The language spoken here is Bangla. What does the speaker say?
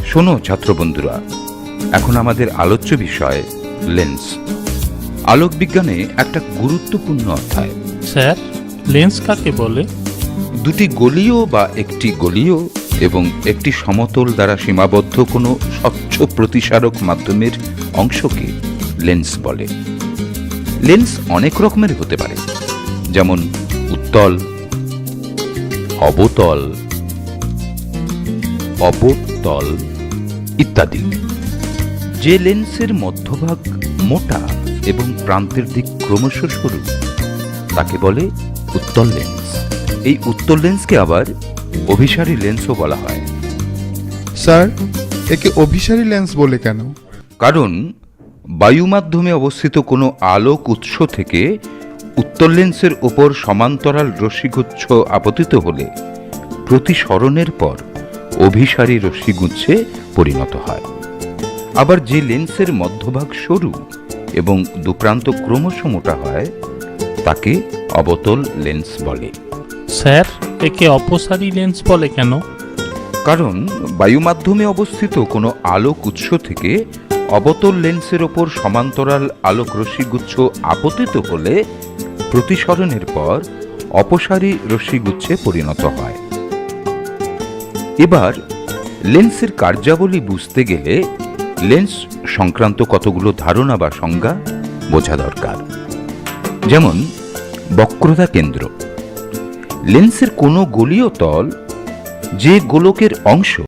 শোনো ছাত্র বন্ধুরা, এখন আমাদের আলোচ্য বিষয় লেন্স। আলোক বিজ্ঞানে একটা গুরুত্বপূর্ণ অধ্যায়। স্যার, লেন্স কাকে বলে? দুটি গলীয় বা একটি গলীয় এবং একটি সমতল দ্বারা সীমাবদ্ধ কোনো স্বচ্ছ প্রতিসারক মাধ্যমের অংশকে লেন্স বলে। লেন্স অনেক রকমের হতে পারে, যেমন উত্তল, অবতল, অবতল ইত্যাদি। যে লেন্সের মধ্যভাগ মোটা এবং প্রান্তের দিক ক্রমশ সরু তাকে বলে উত্তল লেন্স। এই উত্তল লেন্সকে আবার অভিসারী লেন্সও বলা হয়। স্যার, একে অভিসারী লেন্স বলে কেন? কারণ বায়ু মাধ্যমে অবস্থিত কোনো আলোক উৎস থেকে উত্তল লেন্সের ওপর সমান্তরাল রশ্মিগুচ্ছ আপতিত হলে প্রতিসরণের পর অভিসারী রশ্মিগুচ্ছে পরিণত হয়। আবার যে লেন্সের মধ্যভাগ সরু এবং দুপ্রান্ত ক্রমশ মোটা হয় তাকে অবতল লেন্স বলে। স্যার, একে অপসারী লেন্স বলে কেন? কারণ বায়ু মাধ্যমে অবস্থিত কোনো আলোক উৎস থেকে অবতল লেন্সের ওপর সমান্তরাল আলোক রশ্মিগুচ্ছ আপতিত হলে প্রতিসরণের পর অপসারী রশ্মিগুচ্ছে পরিণত হয়। এবার লেন্সের কার্যাবলী বুঝতে গেলে লেন্স সংক্রান্ত কতগুলো ধারণা বা সংজ্ঞা বোঝা দরকার। যেমন বক্রতা কেন্দ্র। লেন্সের কোনো গোলীয় তল যে গোলকের অংশ